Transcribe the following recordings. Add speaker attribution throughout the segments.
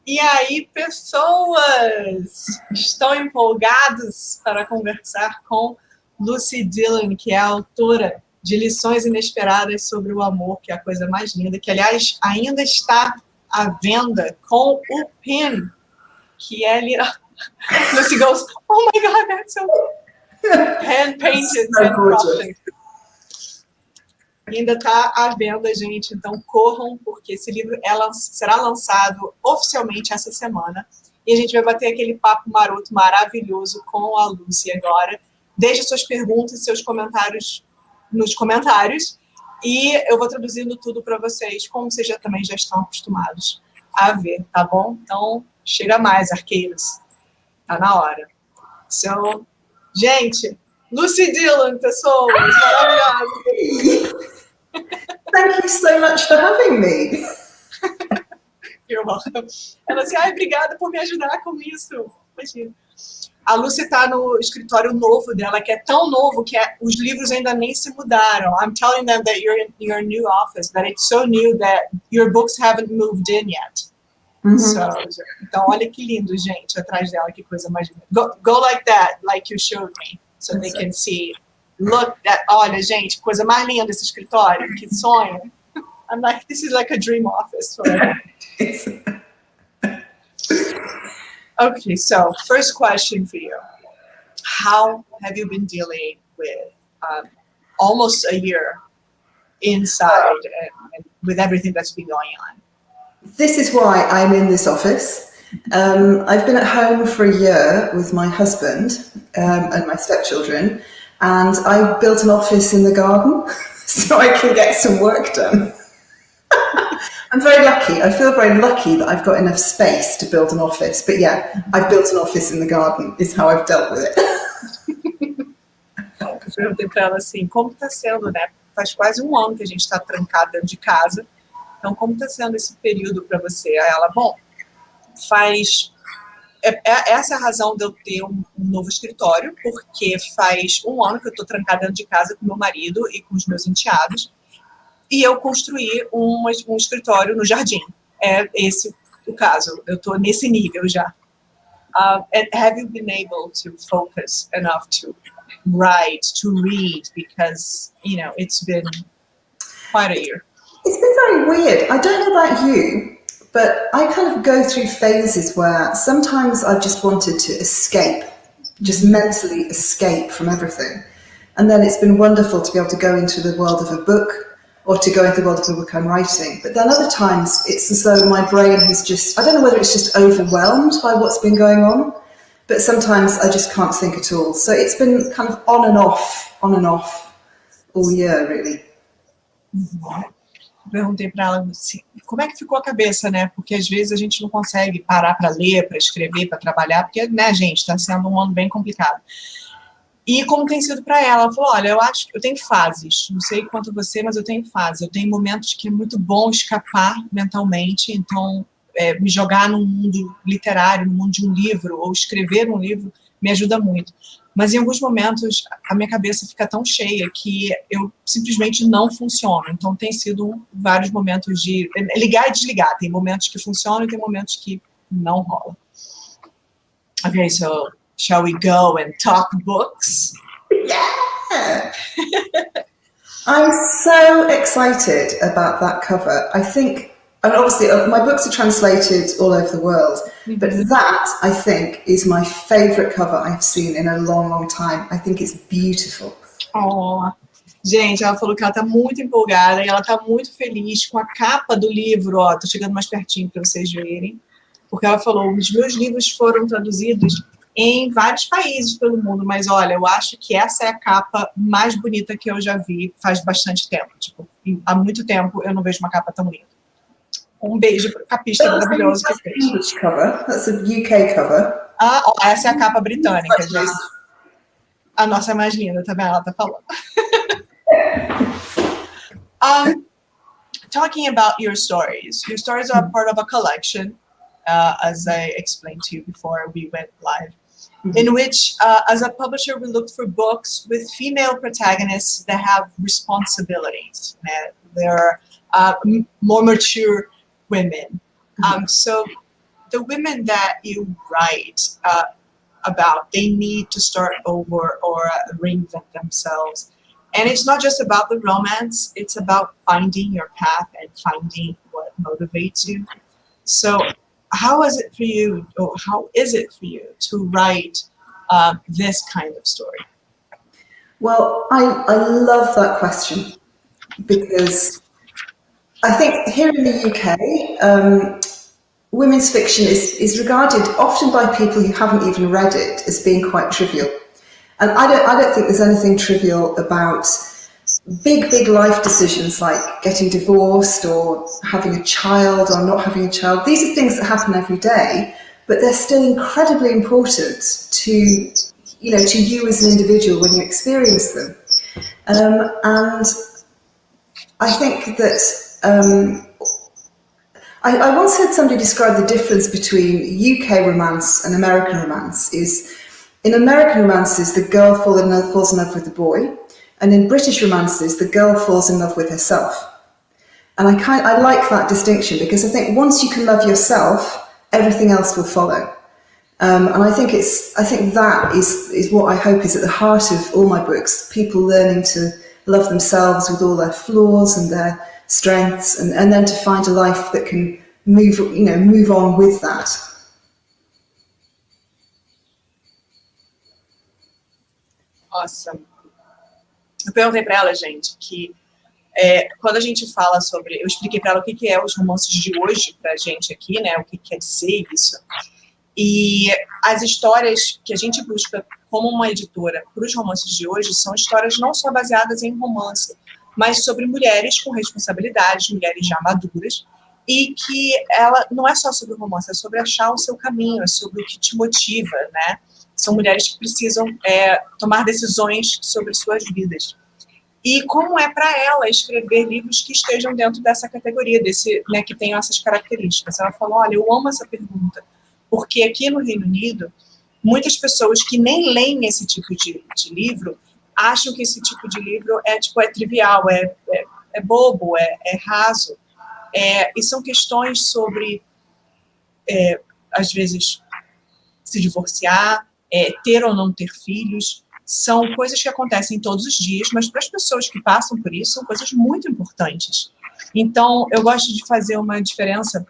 Speaker 1: E aí, pessoas, estão empolgados para conversar com Lucy Dillon, que é a autora de Lições Inesperadas sobre o Amor, que é a coisa mais linda, que, aliás, ainda está à venda com o pin, que é... Lucy goes, oh my God, that's so hand-painted and crafted. Ainda está à venda, gente, então corram, porque esse livro será lançado oficialmente essa semana. E a gente vai bater aquele papo maroto maravilhoso com a Lucy agora. Deixe suas perguntas e seus comentários nos comentários. E eu vou traduzindo tudo para vocês, como vocês também já estão acostumados a ver, tá bom? Então, chega mais, arqueiros. Tá na hora. So, gente, Lucy Dillon, pessoas maravilhosas.
Speaker 2: Thank you so much for having me.
Speaker 1: You're welcome. Ela assim, obrigada por me ajudar com isso. Imagina. A Lucy está no escritório novo dela, que é tão novo que os livros ainda nem se mudaram. I'm telling them that you're in your new office, that it's so new that your books haven't moved in yet. Então, olha que lindo, gente, atrás dela, que coisa mais linda. Go like that, like you showed me, so they can see. Look, olha, gente, coisa mais linda esse escritório, que sonho. I'm like, this is like a dream office. Okay, so first question for you. How have you been dealing with almost a year inside and with everything that's been going on?
Speaker 2: This is why I'm in this office. I've been at home for a year with my husband and my stepchildren, and I built an office in the garden so I can get some work done. I'm very lucky. I feel very lucky that I've got enough space to build an office. But yeah, I've built an office in the garden is how I've dealt with it.
Speaker 1: Eu perguntei para ela assim, como está sendo, né? Faz quase um ano que a gente está trancado dentro de casa. Então, como está sendo esse período para você? Aí ela, bom, essa é a razão de eu ter um novo escritório, porque faz um ano que eu estou trancada dentro de casa com meu marido e com os meus enteados, e eu construí um escritório no jardim. É esse o caso, eu estou nesse nível já. And have you been able to focus enough to write, to read, because, you know, it's been quite a year.
Speaker 2: It's been very weird. I don't know about you, but I kind of go through phases where sometimes I've just wanted to escape, just mentally escape from everything. And then it's been wonderful to be able to go into the world of a book or to go into the world of the book I'm writing. But then other times it's as though my brain has just, I don't know whether it's just overwhelmed by what's been going on, but sometimes I just can't think at all. So it's been kind of on and off all year, really.
Speaker 1: Perguntei para ela assim, como é que ficou a cabeça, né? Porque às vezes a gente não consegue parar para ler, para escrever, para trabalhar, porque, né, gente, está sendo um ano bem complicado. E como tem sido para ela? Ela falou, olha, eu acho que eu tenho fases, não sei quanto você, mas eu tenho fases. Eu tenho momentos que é muito bom escapar mentalmente, então me jogar no mundo literário, no mundo de um livro, ou escrever um livro, me ajuda muito. Mas em alguns momentos a minha cabeça fica tão cheia que eu simplesmente não funciono. Então tem sido vários momentos de ligar e desligar. Tem momentos que funcionam e tem momentos que não rola. Okay, so shall we go and talk books?
Speaker 2: Yeah! I'm so excited about that cover. I think, and obviously my books are translated all over the world, but that, I think, is my favourite cover I've seen in a long, long time. I think it's beautiful.
Speaker 1: Oh, gente, ela falou que ela tá muito empolgada e ela tá muito feliz com a capa do livro. Ó, tô chegando mais pertinho para vocês verem. Porque ela falou, os meus livros foram traduzidos em vários países pelo mundo, mas olha, eu acho que essa é a capa mais bonita que eu já vi faz bastante tempo. Tipo, há muito tempo eu não vejo uma capa tão linda. Um beijo para o capista maravilhoso que fez.
Speaker 2: English cover. That's a UK cover.
Speaker 1: Ah, ó, essa é a capa britânica, gente. A nossa é mais linda, tá vendo? Ela tá falando. Talking about your stories are part of a collection, as I explained to you before we went live, in which, as a publisher, we looked for books with female protagonists that have responsibilities. They're more mature women. So the women that you write about, they need to start over or reinvent themselves. And it's not just about the romance, it's about finding your path and finding what motivates you. So how is it for you, or how is it for you to write this kind of story?
Speaker 2: Well, I love that question, because I think here in the UK, women's fiction is regarded often by people who haven't even read it as being quite trivial. And I don't think there's anything trivial about big life decisions like getting divorced or having a child or not having a child. These are things that happen every day, but they're still incredibly important to you as an individual when you experience them. And I think that I once heard somebody describe the difference between UK romance and American romance is, in American romances, the girl falls in love with the boy, and in British romances, the girl falls in love with herself. And I like that distinction, because I think once you can love yourself, everything else will follow. And I think that is what I hope is at the heart of all my books: people learning to love themselves with all their flaws and their strengths, and then to find a life that can move on with that.
Speaker 1: Awesome. Eu perguntei para ela, gente, que quando a gente fala sobre... Eu expliquei para ela o que é os romances de hoje para a gente aqui, né? O que quer dizer isso. E as histórias que a gente busca como uma editora para os romances de hoje são histórias não só baseadas em romance, mas sobre mulheres com responsabilidades, mulheres já maduras, e que ela não é só sobre o romance, é sobre achar o seu caminho, é sobre o que te motiva, né? São mulheres que precisam tomar decisões sobre suas vidas. E como é para ela escrever livros que estejam dentro dessa categoria, né, que tenham essas características. Ela falou, olha, eu amo essa pergunta, porque aqui no Reino Unido, muitas pessoas que nem leem esse tipo de livro acham que esse tipo de livro é trivial, é bobo, é raso. E são questões sobre, às vezes, se divorciar, ter ou não ter filhos. São coisas que acontecem todos os dias, mas para as pessoas que passam por isso, são coisas muito importantes. Então, eu gosto de fazer uma diferença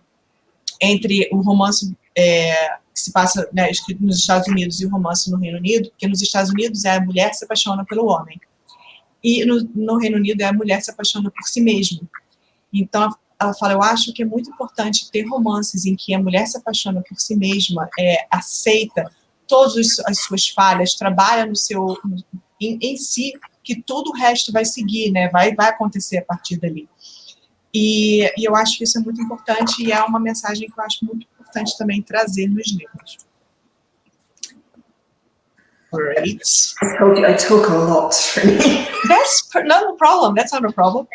Speaker 1: entre o romance que se passa, né, escrito nos Estados Unidos, e o romance no Reino Unido, porque nos Estados Unidos a mulher se apaixona pelo homem, e no Reino Unido a mulher se apaixona por si mesma. Então, ela fala, eu acho que é muito importante ter romances em que a mulher se apaixona por si mesma, aceita todas as suas falhas, trabalha em si, que todo o resto vai seguir, né? Vai acontecer a partir dali. E eu acho que isso é muito importante, e é uma mensagem que eu acho muito importante também trazer nos livros. Great.
Speaker 2: I told you I talk a lot.
Speaker 1: That's not a problem. That's not a problem.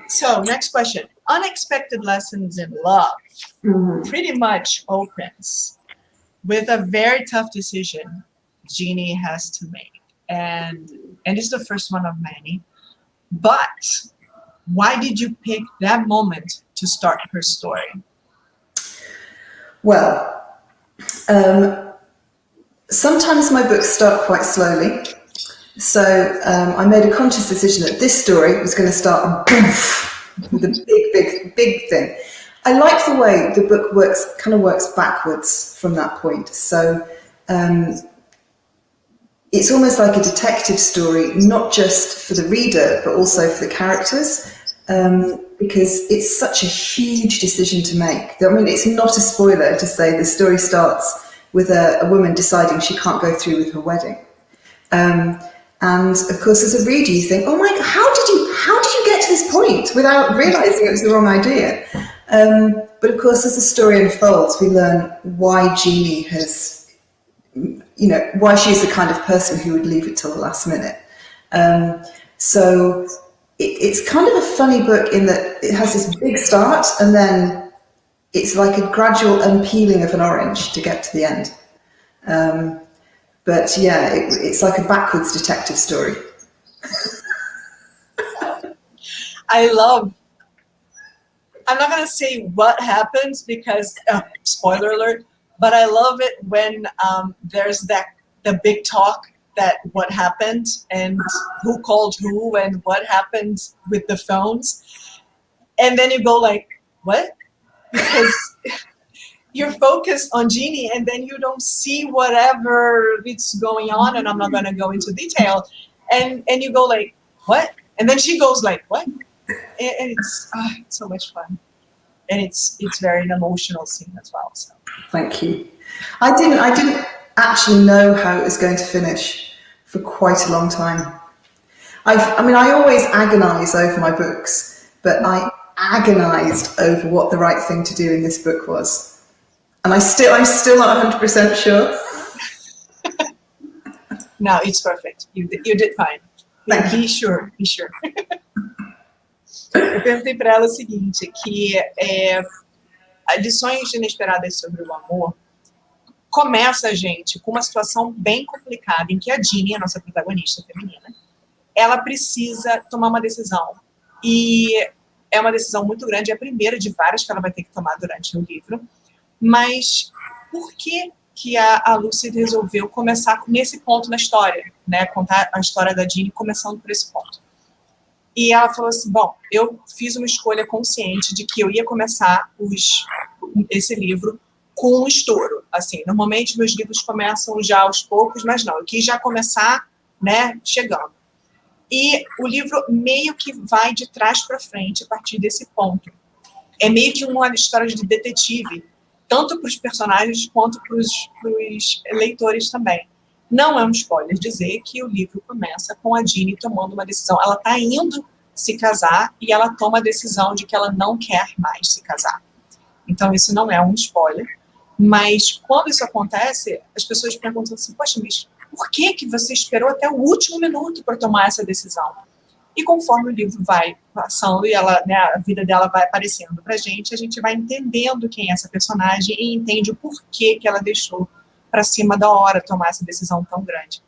Speaker 1: So, next question. Unexpected lessons in love pretty much opens with a very tough decision Jeannie has to make. And it's the first one of many. But why did you pick that moment to start her story?
Speaker 2: Well, sometimes my books start quite slowly. So I made a conscious decision that this story was going to start with a big thing. I like the way the book works backwards from that point. So it's almost like a detective story, not just for the reader, but also for the characters, because it's such a huge decision to make. I mean, it's not a spoiler to say the story starts with a woman deciding she can't go through with her wedding. And of course, as a reader, you think, oh my God, how did you get to this point without realizing it was the wrong idea? But of course, as the story unfolds, we learn why Jeannie has, why she's the kind of person who would leave it till the last minute. So it's kind of a funny book in that it has this big start, and then it's like a gradual unpeeling of an orange to get to the end. But yeah, it's like a backwards detective story.
Speaker 1: I love I'm not going to say what happens because, spoiler alert, but I love it when there's the big talk that what happened and who called who and what happened with the phones. And then you go like, what? Because you're focused on Jeannie and then you don't see whatever it's going on, and I'm not going to go into detail. And you go like, what? And then she goes like, what? And it's so much fun. And it's very an emotional scene as well. So.
Speaker 2: Thank you. I didn't actually know how it was going to finish for quite a long time. I always agonize over my books, but I agonized over what the right thing to do in this book was. And I'm still not 100% sure.
Speaker 1: No, it's perfect. You did fine. Be sure. Eu perguntei para ela o seguinte, que Lições Inesperadas sobre o Amor começa, gente, com uma situação bem complicada, em que a Jeannie, a nossa protagonista feminina, ela precisa tomar uma decisão. E é uma decisão muito grande, é a primeira de várias que ela vai ter que tomar durante o livro. Mas por que a Lucy resolveu começar nesse ponto na história, né? Contar a história da Jeannie começando por esse ponto. E ela falou assim, bom, eu fiz uma escolha consciente de que eu ia começar esse livro com um estouro. Assim, normalmente meus livros começam já aos poucos, mas não, eu quis já começar, né, chegando. E o livro meio que vai de trás para frente a partir desse ponto. É meio que uma história de detetive, tanto para os personagens quanto para os leitores também. Não é um spoiler dizer que o livro começa com a Jeannie tomando uma decisão. Ela está indo se casar e ela toma a decisão de que ela não quer mais se casar. Então, isso não é um spoiler. Mas, quando isso acontece, as pessoas perguntam assim, poxa, mas por que você esperou até o último minuto para tomar essa decisão? E conforme o livro vai passando e ela, né, a vida dela vai aparecendo para a gente vai entendendo quem é essa personagem e entende o porquê que ela deixou para cima da hora tomar essa decisão tão grande.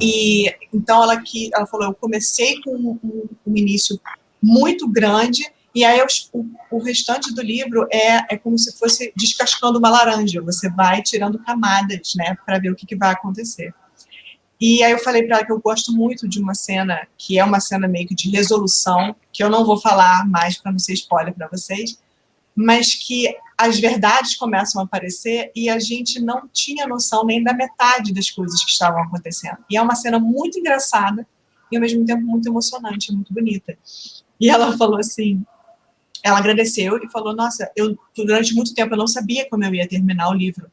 Speaker 1: E então ela falou, eu comecei com um início muito grande e aí o restante do livro é como se fosse descascando uma laranja, você vai tirando camadas, né, para ver o que vai acontecer. E aí eu falei para ela que eu gosto muito de uma cena que é uma cena meio que de resolução, que eu não vou falar mais para não ser spoiler para vocês, mas que as verdades começam a aparecer e a gente não tinha noção nem da metade das coisas que estavam acontecendo. E é uma cena muito engraçada e, ao mesmo tempo, muito emocionante, muito bonita. E ela falou assim, ela agradeceu e falou, nossa, durante muito tempo eu não sabia como eu ia terminar o livro.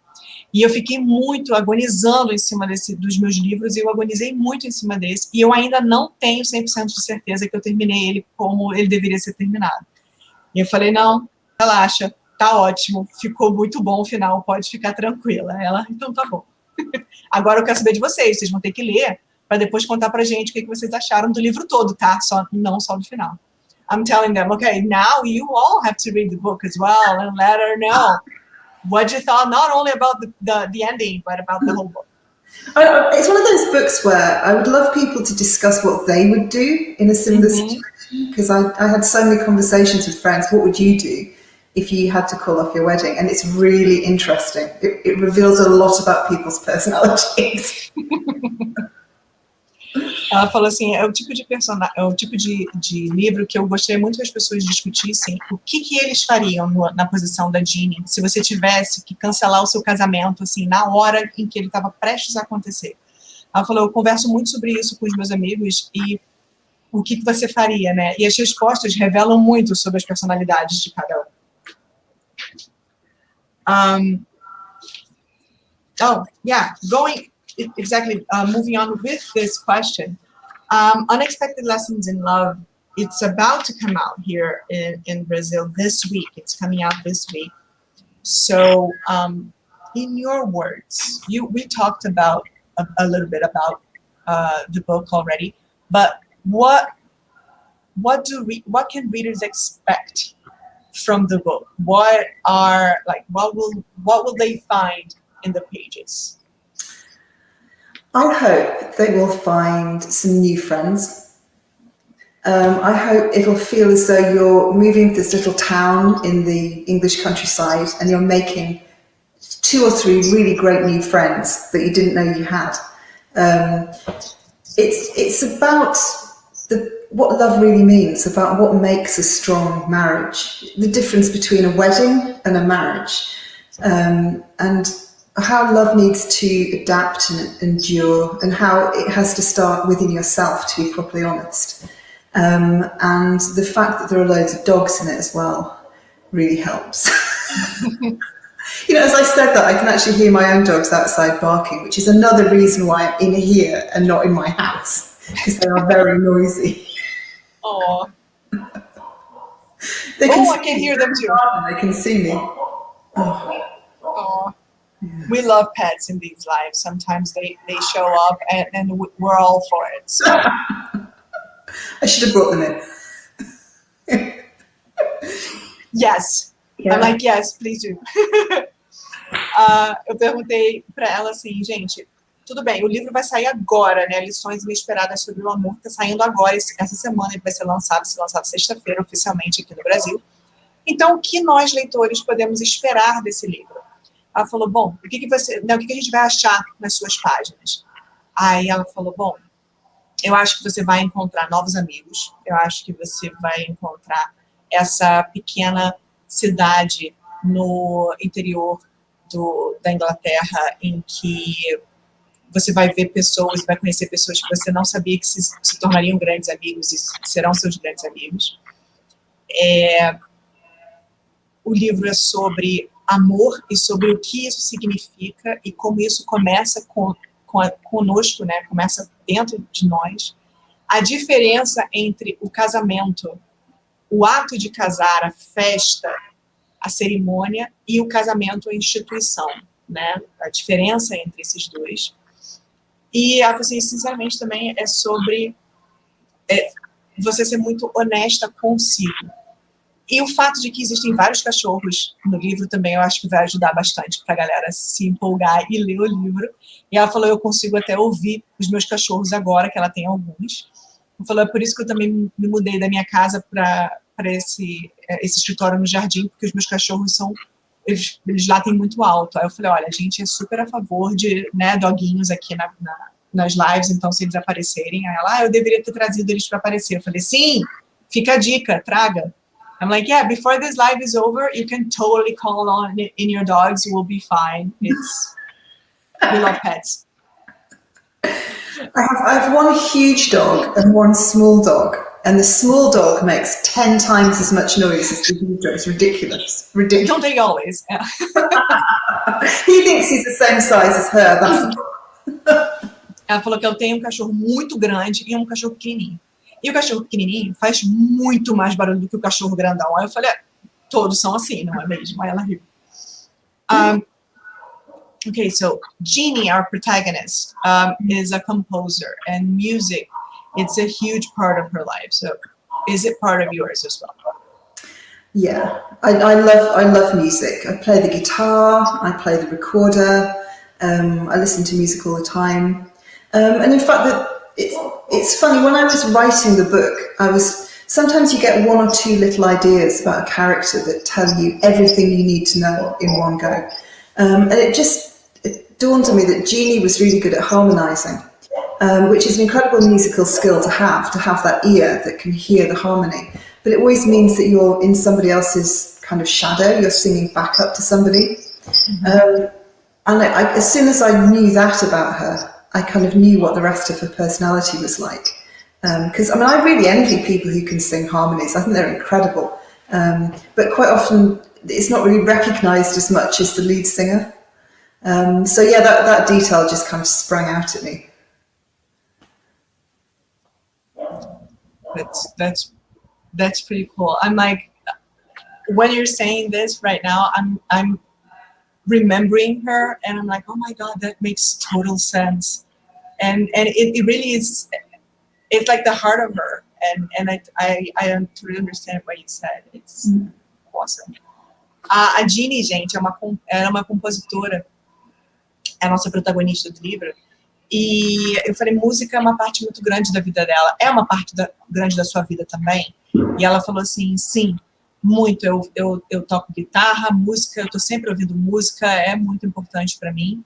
Speaker 1: E eu fiquei muito agonizando em cima dos meus livros, e eu agonizei muito em cima desse, e eu ainda não tenho 100% de certeza que eu terminei ele como ele deveria ser terminado. E eu falei, não, relaxa, tá ótimo, ficou muito bom o final, pode ficar tranquila. Ela, então tá bom. Agora eu quero saber de vocês vão ter que ler para depois contar pra gente o que vocês acharam do livro todo, tá? Não só do final. I'm telling them, okay, now you all have to read the book as well and let her know what you thought, not only about the ending, but about the whole book.
Speaker 2: It's one of those books where I would love people to discuss what they would do in a similar situation, because I had so many conversations with friends, what would you do if you had to call off your wedding? And it's really interesting. It reveals a lot about people's personalities.
Speaker 1: Ela falou assim, é o tipo de livro que eu gostaria muito que as pessoas discutissem o que eles fariam na posição da Jeannie, se você tivesse que cancelar o seu casamento, assim, na hora em que ele estava prestes a acontecer. Ela falou, eu converso muito sobre isso com os meus amigos e o que você faria, né? E as respostas revelam muito sobre as personalidades de cada um. Moving on with this question, Unexpected Lessons in Love, it's about to come out here in Brazil this week. It's coming out this week. So, in your words, we talked about a little bit about the book already, but what can readers expect from the book? What will they find in the pages?
Speaker 2: I hope they will find some new friends. I hope it'll feel as though you're moving to this little town in the English countryside and you're making 2 or 3 really great new friends that you didn't know you had. It's about what love really means, about what makes a strong marriage, the difference between a wedding and a marriage, and how love needs to adapt and endure, and how it has to start within yourself, to be properly honest. And the fact that there are loads of dogs in it as well really helps. You know, as I said that, I can actually hear my own dogs outside barking, which is another reason why I'm in here and not in my house, because they are very noisy.
Speaker 1: Oh,
Speaker 2: I
Speaker 1: can hear them too.
Speaker 2: They can see me.
Speaker 1: Oh. Yeah. We love pets in these lives. Sometimes they show up and we're all for it. So.
Speaker 2: I should have brought them in.
Speaker 1: Yes. Yeah. I'm like, yes, please do. Eu perguntei para ela assim, gente, tudo bem, o livro vai sair agora, né? Lições Inesperadas sobre o Amor, tá saindo agora, essa semana ele vai ser lançado sexta-feira oficialmente aqui no Brasil. Então, o que nós, leitores, podemos esperar desse livro? Ela falou, bom, o que a gente vai achar nas suas páginas? Aí ela falou, bom, eu acho que você vai encontrar novos amigos, eu acho que você vai encontrar essa pequena cidade no interior da Inglaterra, em que você vai ver pessoas, vai conhecer pessoas que você não sabia que se tornariam grandes amigos e serão seus grandes amigos. O livro é sobre amor e sobre o que isso significa e como isso começa conosco, né? Começa dentro de nós. A diferença entre o casamento, o ato de casar, a festa, a cerimônia e o casamento, a instituição, né? A diferença entre esses dois. E, assim, sinceramente, também é sobre você ser muito honesta consigo. E o fato de que existem vários cachorros no livro também, eu acho que vai ajudar bastante para a galera se empolgar e ler o livro. E ela falou, eu consigo até ouvir os meus cachorros agora, que ela tem alguns. Ela falou, é por isso que eu também me mudei da minha casa para esse escritório no jardim, porque os meus cachorros eles latem muito alto. Aí eu falei, olha, a gente é super a favor de, né, doguinhos aqui nas lives, então se eles aparecerem, aí ela, eu deveria ter trazido eles para aparecer. Eu falei, sim, fica a dica, traga. I'm like, yeah, before this live is over, you can totally call on in your dogs, we'll be fine. We love pets.
Speaker 2: I have one huge dog and one small dog, and the small dog makes 10 times as much noise as the huge dog. It's ridiculous. Ridiculous.
Speaker 1: Don't they always? Yeah.
Speaker 2: He thinks he's the same size as her.
Speaker 1: Ela falou que eu tenho um cachorro muito grande e um cachorro pequenininho. E o cachorro pequenininho faz muito mais barulho do que o cachorro grandão. Aí eu falei, todos são assim, não é mesmo? Aí ela riu. Okay, so Jeannie, our protagonist, is a composer, and music, it's a huge part of her life. So is it part of yours as well?
Speaker 2: Yeah, I love music. I play the guitar, I play the recorder, I listen to music all the time. And in fact, it's funny, when I was writing the book, sometimes you get 1 or 2 little ideas about a character that tell you everything you need to know in one go. And it dawned on me that Jeannie was really good at harmonising, which is an incredible musical skill to have that ear that can hear the harmony. But it always means that you're in somebody else's kind of shadow, you're singing back up to somebody. Mm-hmm. And as soon as I knew that about her, I kind of knew what the rest of her personality was like. Because, I really envy people who can sing harmonies. I think they're incredible. But quite often, it's not really recognised as much as the lead singer. So yeah, that detail just kind of sprang out at me.
Speaker 1: That's pretty cool. I'm like, when you're saying this right now, I'm remembering her, and I'm like, oh my God, that makes total sense. And it really is, it's like the heart of her. And I totally understand what you said. It's awesome. A Jeannie, gente, ela é uma compositora, é a nossa protagonista do livro, E eu falei, música é uma parte muito grande da vida dela. É uma parte grande da sua vida também? E ela falou assim, sim, muito. Eu toco guitarra, música, eu estou sempre ouvindo música, é muito importante para mim.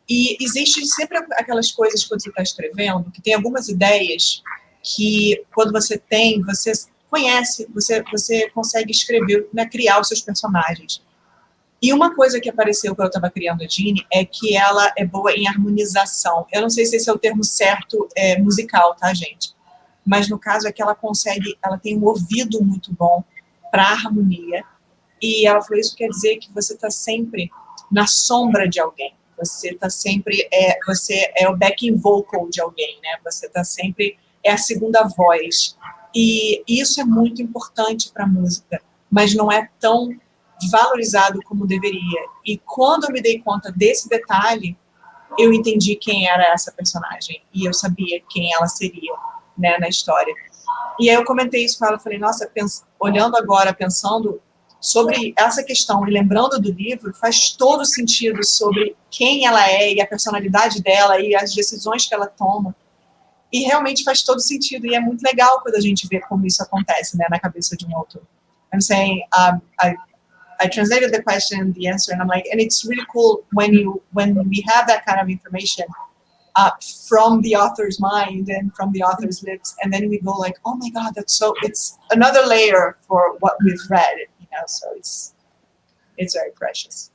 Speaker 1: E existe sempre aquelas coisas quando você está escrevendo, que tem algumas ideias que quando você tem, você conhece, você consegue escrever, né, criar os seus personagens. E uma coisa que apareceu quando eu estava criando a Jeannie é que ela é boa em harmonização. Eu não sei se esse é o termo certo musical, tá, gente? Mas no caso é que ela tem um ouvido muito bom para harmonia. E ela falou, isso quer dizer que você está sempre na sombra de alguém. Você está sempre, você é o backing vocal de alguém, né? Você está sempre, é a segunda voz. E isso é muito importante para a música, mas não é tão valorizado como deveria. E quando eu me dei conta desse detalhe, eu entendi quem era essa personagem. E eu sabia quem ela seria, né, na história. E aí eu comentei isso com ela, falei, nossa, olhando agora, pensando sobre essa questão e lembrando do livro, faz todo sentido sobre quem ela é e a personalidade dela e as decisões que ela toma. E realmente faz todo sentido. E é muito legal quando a gente vê como isso acontece, né, na cabeça de um autor. I'm saying, I translated the question, the answer, and I'm like, and it's really cool when we have that kind of information from the author's mind and from the author's lips, and then we go like, oh my God, it's another layer for what we've read, you know, so it's very precious.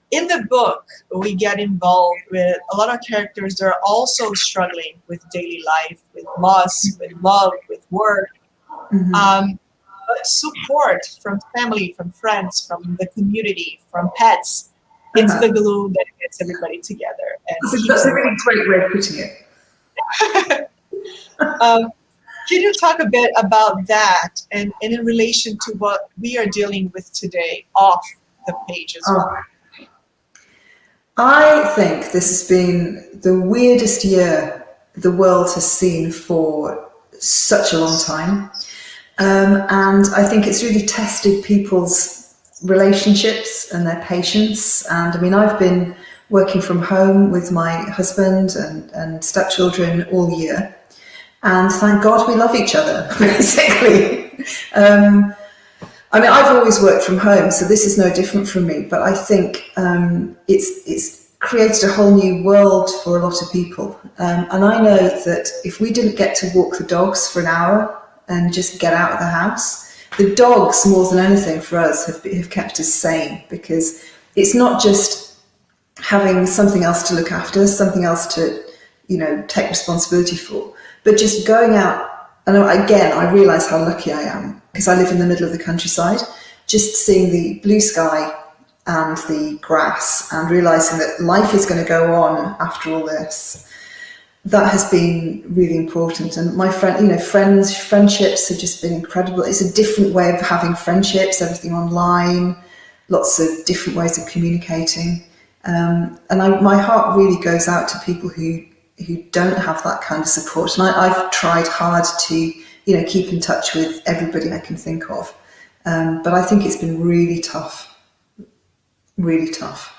Speaker 1: In the book, we get involved with a lot of characters that are also struggling with daily life, with loss, with love, with work. But support from family, from friends, from the community, from pets, it's the glue that gets everybody together. And
Speaker 2: that's a really great way of putting it.
Speaker 1: Can you talk a bit about that and in relation to what we are dealing with today off the page as well?
Speaker 2: I think this has been the weirdest year the world has seen for such a long time. And I think it's really tested people's relationships and their patience. And I mean, I've been working from home with my husband and stepchildren all year. And thank God we love each other, basically. I mean, I've always worked from home, so this is no different from me. But I think it's created a whole new world for a lot of people. And I know that if we didn't get to walk the dogs for an hour and just get out of the house, the dogs, more than anything for us, have kept us sane, because it's not just having something else to look after, something else to, you know, take responsibility for, but just going out. And again, I realise how lucky I am, because I live in the middle of the countryside, just seeing the blue sky and the grass and realising that life is going to go on after all this. That has been really important. And my friendships have just been incredible. It's a different way of having friendships, everything online, lots of different ways of communicating. And my heart really goes out to people who don't have that kind of support. And I've tried hard to, you know, keep in touch with everybody I can think of. But I think it's been really tough, really tough.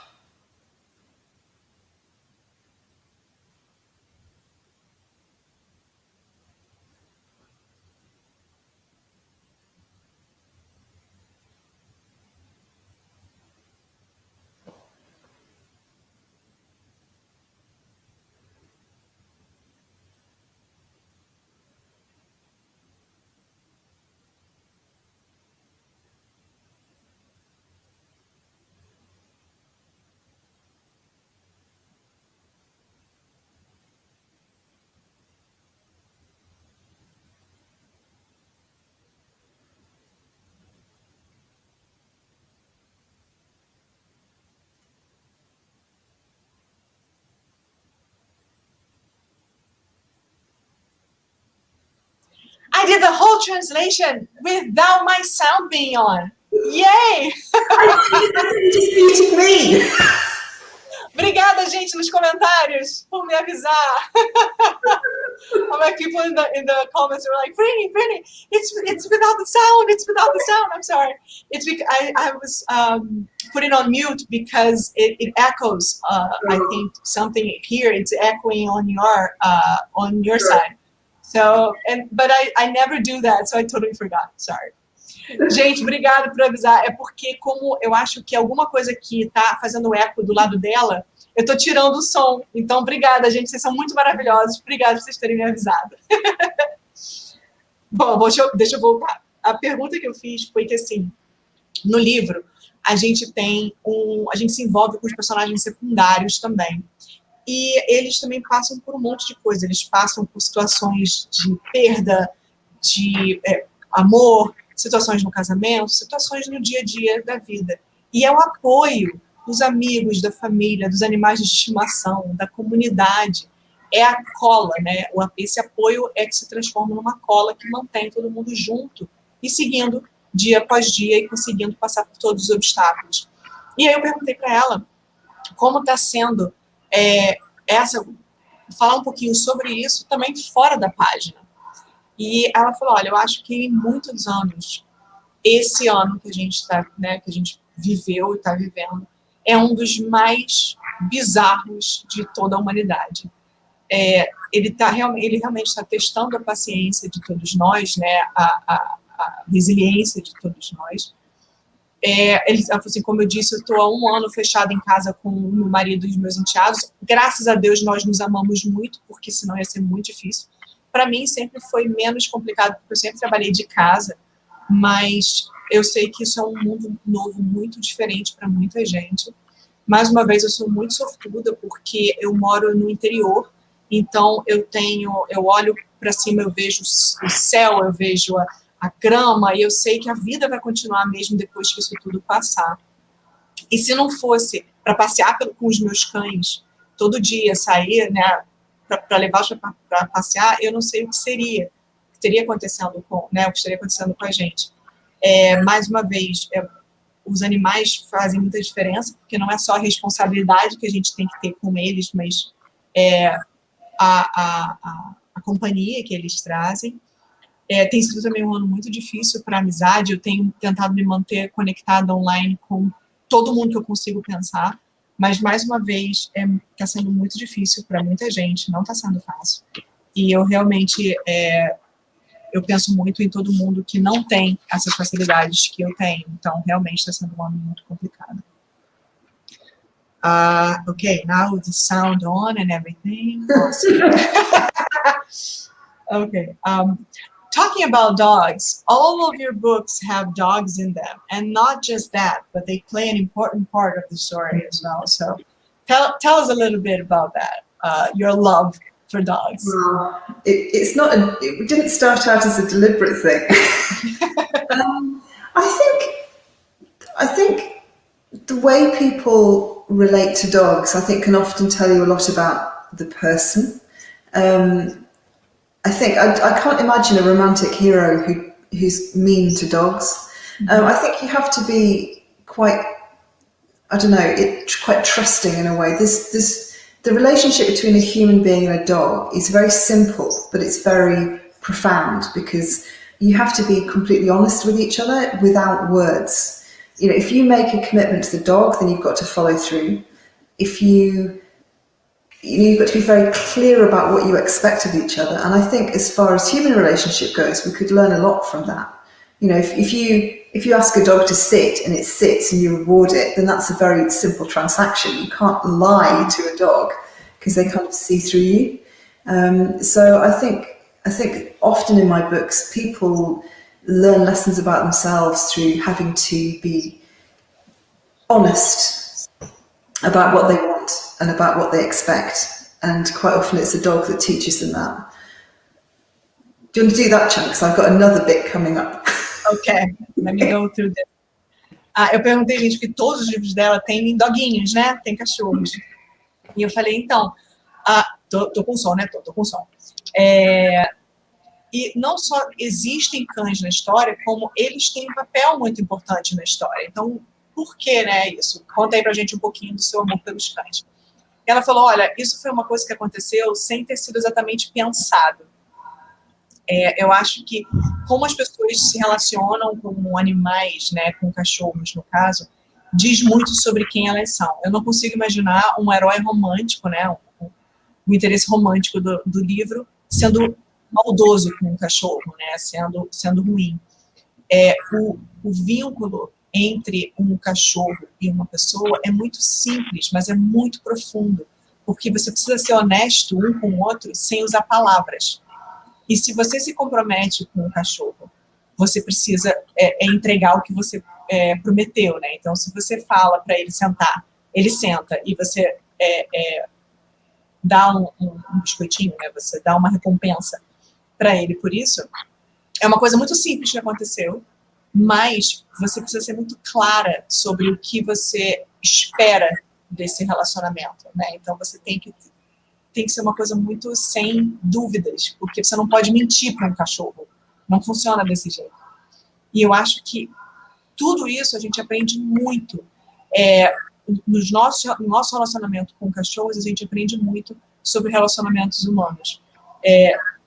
Speaker 1: I did the whole translation without my sound being on. Yay!
Speaker 2: I think you just muted me.
Speaker 1: Obrigada, gente, nos comentários, por me avisar. I'm like, people in the comments are like, Brittany, it's without the sound, it's without the sound. I'm sorry. It's because I was putting on mute because it echoes. I think something here, it's echoing on your side. So, but I never do that, so I totally forgot. Sorry. Gente, obrigada por avisar. É porque, como eu acho que alguma coisa aqui tá fazendo eco do lado dela, eu tô tirando o som. Então, obrigada, gente. Vocês são muito maravilhosos. Obrigada por vocês terem me avisado. Bom, deixa eu voltar. A pergunta que eu fiz foi que, assim, no livro, a gente se envolve com os personagens secundários também. E eles também passam por um monte de coisa. Eles passam por situações de perda, de amor, situações no casamento, situações no dia a dia da vida. E é o apoio dos amigos, da família, dos animais de estimação, da comunidade. É a cola, né? Esse apoio é que se transforma numa cola que mantém todo mundo junto e seguindo dia após dia e conseguindo passar por todos os obstáculos. E aí eu perguntei para ela como está sendo falar um pouquinho sobre isso também fora da página. E ela falou, olha, eu acho que em muitos anos, esse ano que a gente está, né, que a gente viveu e está vivendo, é um dos mais bizarros de toda a humanidade. Ele realmente está testando a paciência de todos nós, né, a resiliência de todos nós. Ele falou assim, como eu disse, eu estou há 1 ano fechada em casa com o meu marido e os meus enteados. Graças a Deus, nós nos amamos muito, porque senão ia ser muito difícil. Para mim, sempre foi menos complicado, porque eu sempre trabalhei de casa, mas eu sei que isso é um mundo novo, muito diferente para muita gente. Mais uma vez, eu sou muito sortuda, porque eu moro no interior, então eu olho para cima, eu vejo o céu, eu vejo a grama, e eu sei que a vida vai continuar mesmo depois que isso tudo passar. E se não fosse para passear com os meus cães, todo dia sair, né, para levá-los para passear, eu não sei o que estaria acontecendo com a gente. Mais uma vez, os animais fazem muita diferença, porque não é só a responsabilidade que a gente tem que ter com eles, mas a companhia que eles trazem. Tem sido também um ano muito difícil para a amizade. Eu tenho tentado me manter conectada online com todo mundo que eu consigo pensar, mas, mais uma vez, está sendo muito difícil para muita gente, não está sendo fácil. E eu realmente, eu penso muito em todo mundo que não tem essas facilidades que eu tenho. Então, realmente está sendo um ano muito complicado. Okay, now the sound on and everything. Awesome. Okay. Talking about dogs, all of your books have dogs in them, and not just that, but they play an important part of the story as well. So tell us a little bit about that, your love for dogs.
Speaker 2: Well, it didn't start out as a deliberate thing. I think the way people relate to dogs, I think, can often tell you a lot about the person. I think I can't imagine a romantic hero who's mean to dogs. I think you have to be quite, quite trusting in a way. The relationship between a human being and a dog is very simple, but it's very profound, because you have to be completely honest with each other without words. You know, if you make a commitment to the dog, then you've got to follow through. You've got to be very clear about what you expect of each other. And I think, as far as human relationship goes, we could learn a lot from that. You know, if you ask a dog to sit and it sits and you reward it, then that's a very simple transaction. You can't lie to a dog because they kind of see through you. So I think often in my books, people learn lessons about themselves through having to be honest about what they want and about what they expect. And quite often it's the dog that teaches them that. Do you want to do that, Chunk? Because I've got another bit coming up.
Speaker 1: Okay, let me go through this. Eu perguntei, gente, que todos os livros dela têm doguinhos, né? Tem cachorros. E eu falei, então, tô com som, né? Tô com som. E não só existem cães na história, como eles têm um papel muito importante na história. Então, por que, né, isso? Conta aí pra gente um pouquinho do seu amor pelos cães. ela falou, olha, isso foi uma coisa que aconteceu sem ter sido exatamente pensado. Eu acho que como as pessoas se relacionam com animais, né, com cachorros, no caso, diz muito sobre quem elas são. Eu não consigo imaginar um herói romântico, né, o interesse romântico do livro sendo maldoso com um cachorro, né, sendo ruim. O vínculo entre um cachorro e uma pessoa é muito simples, mas é muito profundo, porque você precisa ser honesto um com o outro sem usar palavras. E se você se compromete com um cachorro, você precisa entregar o que você prometeu, né? Então, se você fala para ele sentar, ele senta, e você dá um biscoitinho, né? Você dá uma recompensa para ele por isso, é uma coisa muito simples que aconteceu, mas você precisa ser muito clara sobre o que você espera desse relacionamento, né? Então, você tem que ser uma coisa muito sem dúvidas, porque você não pode mentir para um cachorro. Não funciona desse jeito. E eu acho que tudo isso a gente aprende muito. No nosso relacionamento com cachorros, a gente aprende muito sobre relacionamentos humanos.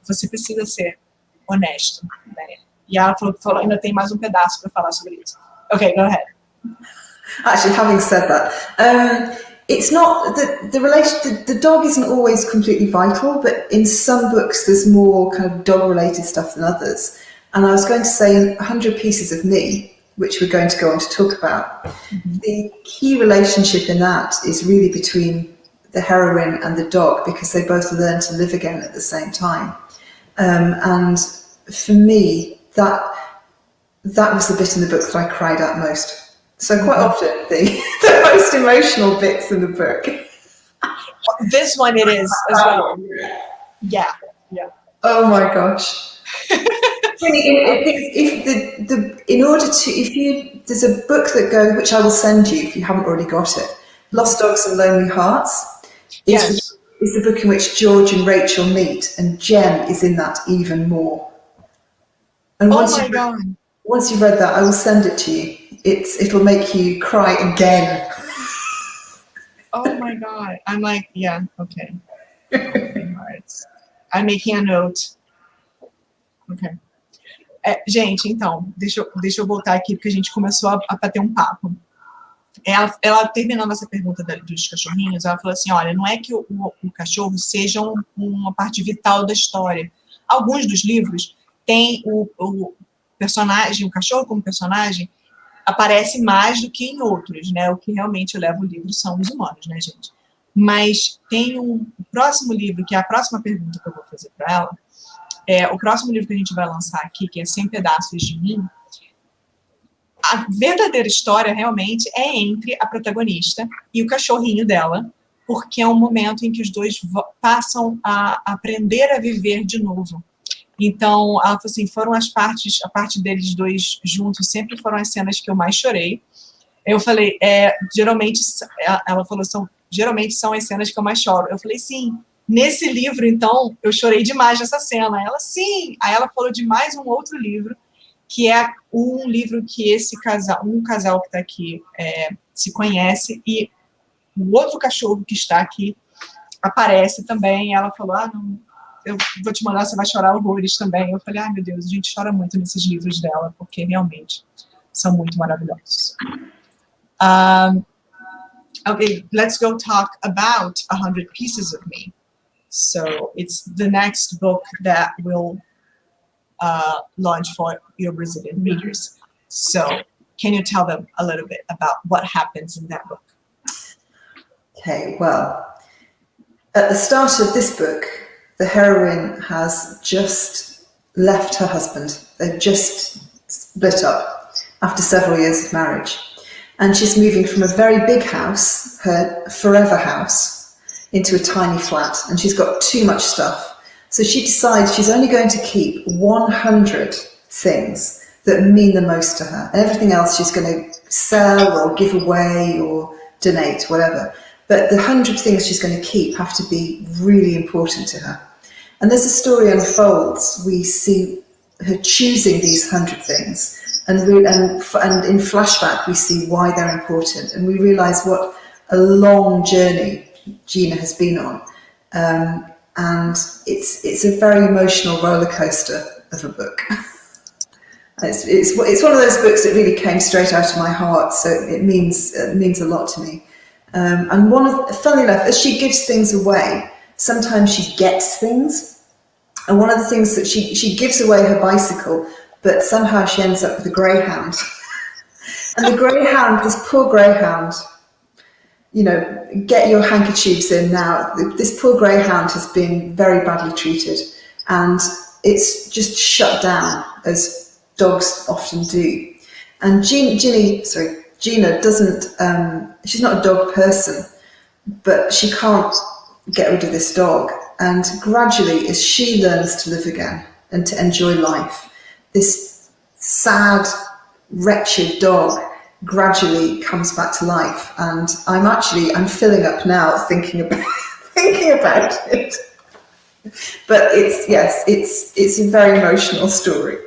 Speaker 1: Você precisa ser honesto, né? E ela falou, ainda tem mais um pedaço para falar sobre isso. Ok, go ahead.
Speaker 2: Actually, having said that, it's not the dog isn't always completely vital, but in some books there's more kind of dog related stuff than others. And I was going to say 100 Pieces of Me, which we're going to go on to talk about. The key relationship in that is really between the heroine and the dog, because they both learn to live again at the same time. And for me, that was the bit in the book that I cried at most. So quite often the most emotional bits in the book.
Speaker 1: This one it is as well. Yeah.
Speaker 2: Oh my gosh. There's a book that goes, which I will send you if you haven't already got it. Lost Dogs and Lonely Hearts is the book in which George and Rachel meet, and Jem is in that even more. And once you've read that, I will send it to you. It'll make you cry again.
Speaker 1: Oh my God. I'm like, yeah, okay. I'm making a note. Ok. Gente, então, deixa eu voltar aqui, porque a gente começou a bater um papo. Ela terminando essa pergunta dos cachorrinhos, ela falou assim, olha, não é que o cachorro seja uma parte vital da história. Alguns dos livros têm o personagem, o cachorro como personagem, aparece mais do que em outros, né? O que realmente leva o livro são os humanos, né, gente? Mas tem o próximo livro, que é a próxima pergunta que eu vou fazer para ela, o próximo livro que a gente vai lançar aqui, que é 100 Pedaços de Mim. A verdadeira história, realmente, é entre a protagonista e o cachorrinho dela, porque é um momento em que os dois passam a aprender a viver de novo. Então, ela falou assim, a parte deles dois juntos sempre foram as cenas que eu mais chorei. Eu falei, ela falou, geralmente são as cenas que eu mais choro. Eu falei, sim, nesse livro, então, eu chorei demais nessa cena. Ela, sim. Aí ela falou de mais um outro livro, que é um livro que um casal que está aqui se conhece, e o outro cachorro que está aqui aparece também. Ela falou, não, eu vou te mandar, você vai chorar horrores também. Eu falei, meu Deus, a gente chora muito nesses livros dela, porque realmente são muito maravilhosos. Okay, let's go talk about 100 Pieces of Me. So it's the next book that will launch for your Brazilian readers. So can you tell them a little bit about what happens in that book? Okay, well, at the start of this book, the heroine has just left her husband. They've just split up after several years of marriage. And she's moving from a very big house, her forever house, into a tiny flat. And she's got too much stuff. So she decides she's only going to keep 100 things that mean the most to her. And everything else she's going to sell or give away or donate, whatever. But the 100 things she's going to keep have to be really important to her. And as the story unfolds, we see her choosing these 100 things, and in flashback we see why they're important, and we realise what a long journey
Speaker 2: Gina has been on. And it's a very emotional roller coaster of a book. It's one of those books that really came straight out of my heart, so it means a lot to me. And funnily enough, as she gives things away, sometimes she gets things. And one of the things that she gives away her bicycle, but somehow she ends up with a greyhound. And the greyhound, this poor greyhound, you know, get your handkerchiefs in now. This poor greyhound has been very badly treated, and it's just shut down, as dogs often do. And Gina doesn't, she's not a dog person, but she can't get rid of this dog. And gradually, as she learns to live again and to enjoy life, this sad, wretched dog gradually comes back to life. And I'm filling up now thinking about it. But it's a very emotional story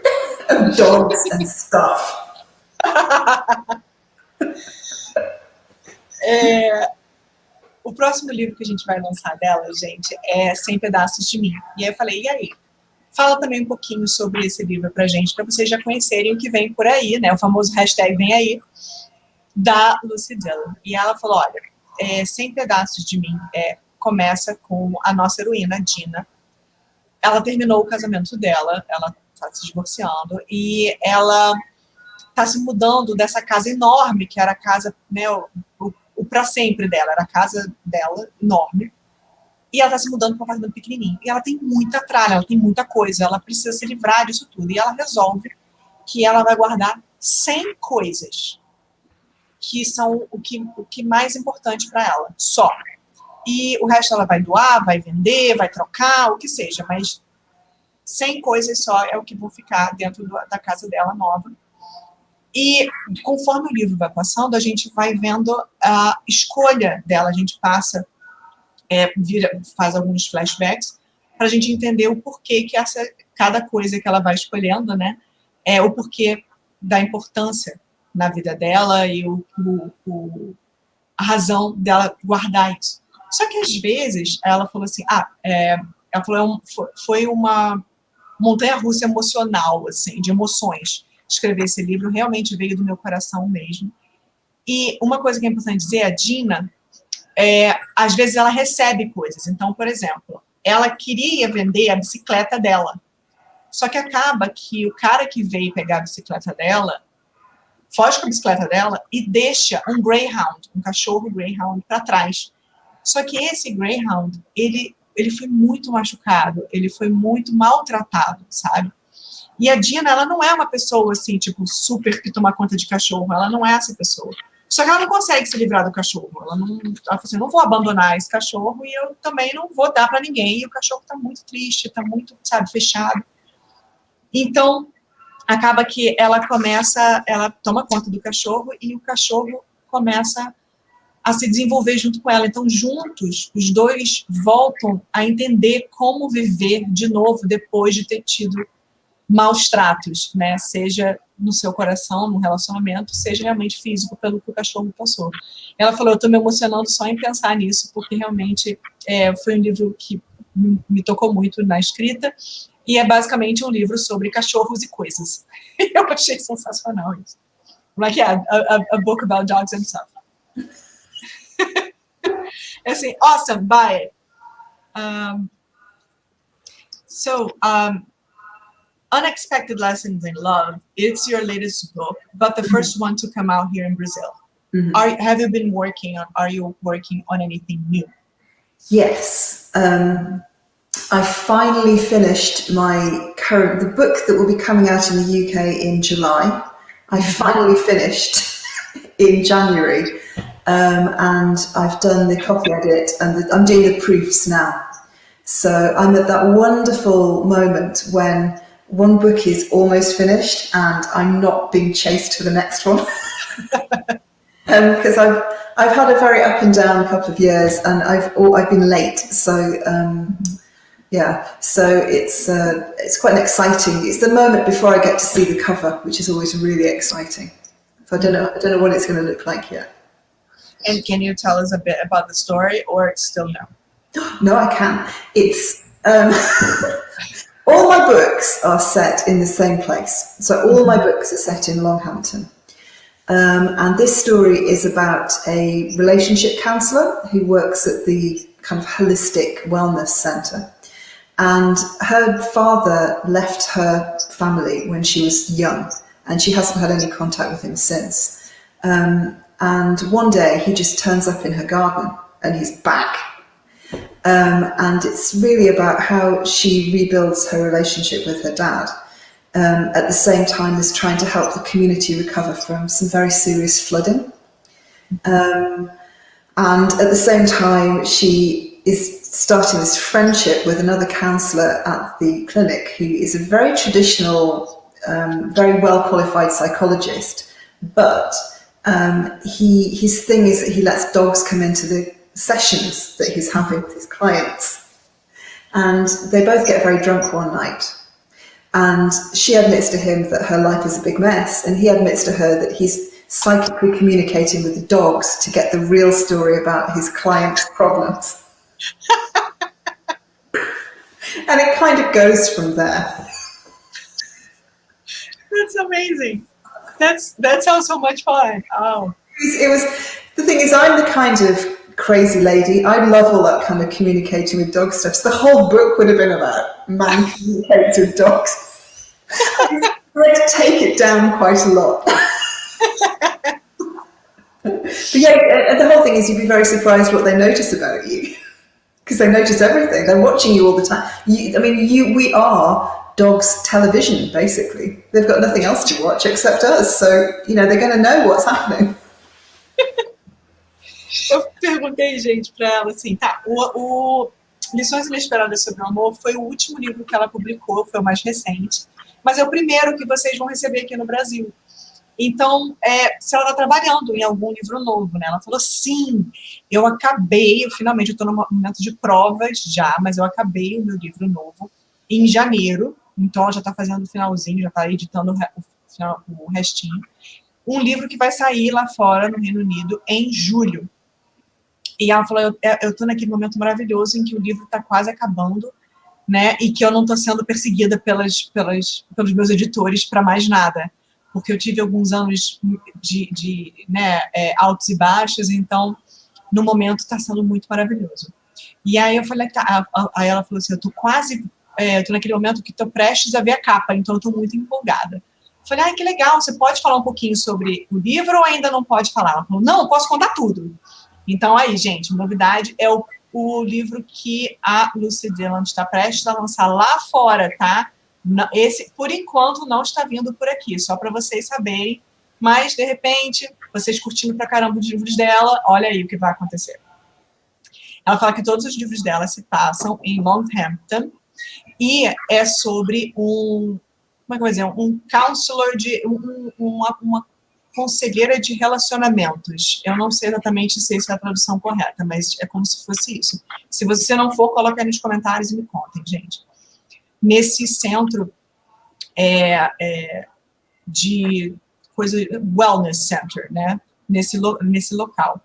Speaker 2: of dogs and stuff.
Speaker 1: O próximo livro que a gente vai lançar dela, gente, é 100 Pedaços de Mim. E aí eu falei, e aí? Fala também um pouquinho sobre esse livro pra gente, para vocês já conhecerem o que vem por aí, né? O famoso hashtag vem aí, da Lucy Dillon. E ela falou, olha, 100 Pedaços de Mim começa com a nossa heroína, Gina. Ela terminou o casamento dela, ela está se divorciando, e ela está se mudando dessa casa enorme, que era a casa, né, o para sempre dela, era a casa dela, enorme, e ela está se mudando para um apartamento pequenininho. E ela tem muita tralha, ela tem muita coisa, ela precisa se livrar disso tudo. E ela resolve que ela vai guardar 100 coisas que são o que mais importante para ela, só. E o resto ela vai doar, vai vender, vai trocar, o que seja, mas 100 coisas só é o que vão ficar dentro da casa dela nova. E conforme o livro vai passando, a gente vai vendo a escolha dela, a gente passa, faz alguns flashbacks, para a gente entender o porquê que cada coisa que ela vai escolhendo, né, o porquê da importância na vida dela e a razão dela guardar isso. Só que às vezes ela falou assim, ela falou, foi uma montanha-russa emocional, assim, de emoções. Escrever esse livro realmente veio do meu coração mesmo. E uma coisa que é importante dizer, a Gina, às vezes ela recebe coisas. Então, por exemplo, ela queria vender a bicicleta dela. Só que acaba que o cara que veio pegar a bicicleta dela, foge com a bicicleta dela e deixa um greyhound, um cachorro greyhound para trás. Só que esse greyhound, ele foi muito machucado, ele foi muito maltratado, sabe? E a Dina, ela não é uma pessoa, assim, tipo, super que toma conta de cachorro, ela não é essa pessoa. Só que ela não consegue se livrar do cachorro, ela falou assim, não vou abandonar esse cachorro e eu também não vou dar para ninguém, e o cachorro está muito triste, está muito, sabe, fechado. Então, acaba que ela toma conta do cachorro e o cachorro começa a se desenvolver junto com ela. Então, juntos, os dois voltam a entender como viver de novo depois de ter tido maus tratos, né? Seja no seu coração, no relacionamento, seja realmente físico, pelo que o cachorro passou. Ela falou, eu estou me emocionando só em pensar nisso, porque realmente foi um livro que me tocou muito na escrita, e é basicamente um livro sobre cachorros e coisas. Eu achei sensacional isso. Like, a book about dogs and stuff. Assim, awesome, buy it. Unexpected Lessons in Love, it's your latest book, but the first one to come out here in Brazil. Mm-hmm. Are you working on anything new?
Speaker 2: Yes. I finally finished the book that will be coming out in the UK in July. I finally finished in January, and I've done the copy edit, and I'm doing the proofs now. So I'm at that wonderful moment when one book is almost finished and I'm not being chased for the next one. Because I've had a very up and down couple of years, and I've been late. So so it's quite exciting. It's the moment before I get to see the cover, which is always really exciting. So I don't know what it's going to look like yet.
Speaker 1: And can you tell us a bit about the story, or still no?
Speaker 2: No, I can. It's all my books are set in the same place. So all my books are set in Longhampton. And this story is about a relationship counsellor who works at the kind of holistic wellness centre. And her father left her family when she was young, and she hasn't had any contact with him since. And one day he just turns up in her garden and he's back. And it's really about how she rebuilds her relationship with her dad, at the same time as trying to help the community recover from some very serious flooding. And at the same time, she is starting this friendship with another counsellor at the clinic who is a very traditional, very well-qualified psychologist, but his thing is that he lets dogs come into the sessions that he's having with his clients. And they both get very drunk one night. And she admits to him that her life is a big mess, and he admits to her that he's psychically communicating with the dogs to get the real story about his client's problems. And it kind of goes from there.
Speaker 1: That's amazing. That sounds so much fun. Oh.
Speaker 2: It was, the thing is, I'm the kind of crazy lady. I love all that kind of communicating with dog stuff. So the whole book would have been about man communicating with dogs. I had to take it down quite a lot. But yeah, the whole thing is you'd be very surprised what they notice about you, because they notice everything. They're watching you all the time. We are dogs' television, basically. They've got nothing else to watch except us. So, they're going to know what's happening.
Speaker 1: Eu perguntei, gente, para ela assim, tá, o Lições Inesperadas sobre o Amor foi o último livro que ela publicou, foi o mais recente, mas é o primeiro que vocês vão receber aqui no Brasil. Então, se ela está trabalhando em algum livro novo, né? Ela falou, sim, eu finalmente, eu estou no momento de provas já, mas eu acabei o meu livro novo em janeiro, então ela já está fazendo o finalzinho, já está editando o restinho. Um livro que vai sair lá fora, no Reino Unido, em julho. E ela falou, eu estou naquele momento maravilhoso em que o livro está quase acabando, né? E que eu não estou sendo perseguida pelos meus editores para mais nada. Porque eu tive alguns anos de altos e baixos, então, no momento, está sendo muito maravilhoso. E aí eu falei, tá, aí ela falou assim, eu estou naquele momento que estou prestes a ver a capa, então eu estou muito empolgada. Eu falei, que legal, você pode falar um pouquinho sobre o livro ou ainda não pode falar? Ela falou, não, eu posso contar tudo. Então, aí, gente, novidade é o livro que a Lucy Dillon está prestes a lançar lá fora, tá? Esse, por enquanto, não está vindo por aqui, só para vocês saberem. Mas, de repente, vocês curtindo pra caramba os livros dela, olha aí o que vai acontecer. Ela fala que todos os livros dela se passam em Longhampton e é sobre um counselor, uma conselheira de relacionamentos. Eu não sei exatamente se essa é a tradução correta, mas é como se fosse isso. Se você não for, coloque aí nos comentários e me contem, gente. Nesse centro de coisa, wellness center, né? Nesse local.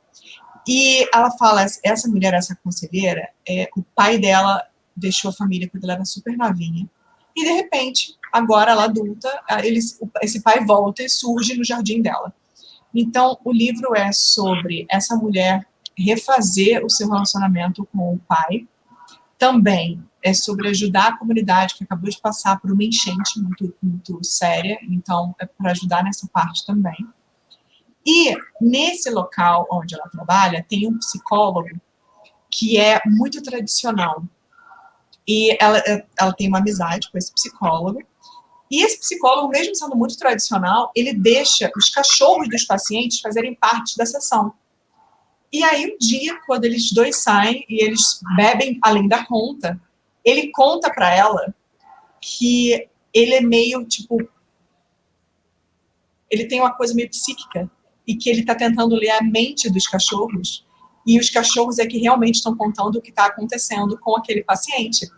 Speaker 1: E ela fala, essa mulher, essa conselheira, o pai dela deixou a família quando ela era super novinha. E, de repente, agora ela adulta, esse pai volta e surge no jardim dela. Então, o livro é sobre essa mulher refazer o seu relacionamento com o pai. Também é sobre ajudar a comunidade que acabou de passar por uma enchente muito, muito séria. Então, é para ajudar nessa parte também. E, nesse local onde ela trabalha, tem um psicólogo que é muito tradicional. E ela tem uma amizade com esse psicólogo. E esse psicólogo, mesmo sendo muito tradicional, ele deixa os cachorros dos pacientes fazerem parte da sessão. E aí, um dia, quando eles dois saem e eles bebem além da conta, ele conta para ela que ele é meio, ele tem uma coisa meio psíquica e que ele está tentando ler a mente dos cachorros e os cachorros é que realmente estão contando o que está acontecendo com aquele paciente.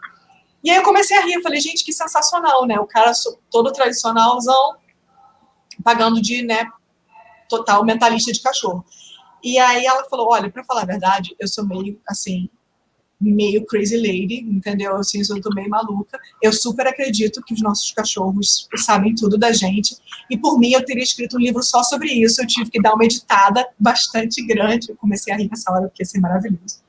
Speaker 1: E aí eu comecei a rir, eu falei, gente, que sensacional, né? O cara todo tradicionalzão, pagando de, total mentalista de cachorro. E aí ela falou, olha, para falar a verdade, eu sou meio, assim, meio crazy lady, entendeu? Assim, eu tô meio maluca. Eu super acredito que os nossos cachorros sabem tudo da gente. E por mim, eu teria escrito um livro só sobre isso. Eu tive que dar uma editada bastante grande. Eu comecei a rir nessa hora, porque ia ser maravilhoso.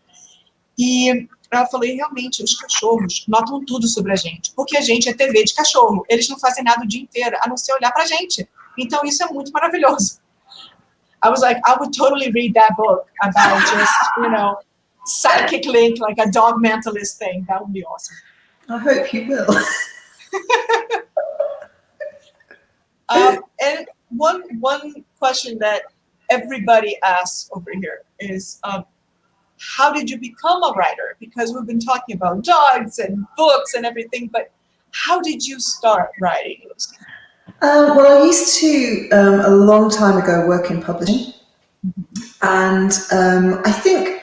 Speaker 1: E ela falou, e realmente, os cachorros notam tudo sobre a gente. Porque a gente é TV de cachorro. Eles não fazem nada o dia inteiro, a não ser olhar pra gente. Então, isso é muito maravilhoso. I was like, I would totally read that book about just, you know, psychic link, like a dog mentalist thing. That would be awesome.
Speaker 2: I hope you will.
Speaker 1: And one question that everybody asks over here is, how did you become a writer? Because we've been talking about dogs and books and everything, but how did you start writing, Lucy?
Speaker 2: Well, I used to, a long time ago, work in publishing. And I think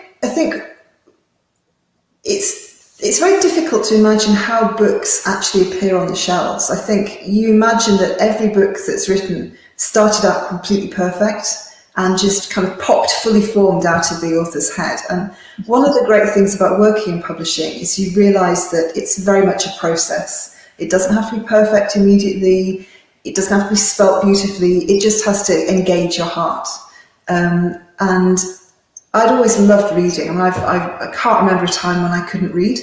Speaker 2: it's very difficult to imagine how books actually appear on the shelves. I think you imagine that every book that's written started out completely perfect and just kind of popped fully formed out of the author's head. And one of the great things about working in publishing is you realise that it's very much a process. It doesn't have to be perfect immediately. It doesn't have to be spelt beautifully. It just has to engage your heart. And I'd always loved reading. I mean, I can't remember a time when I couldn't read.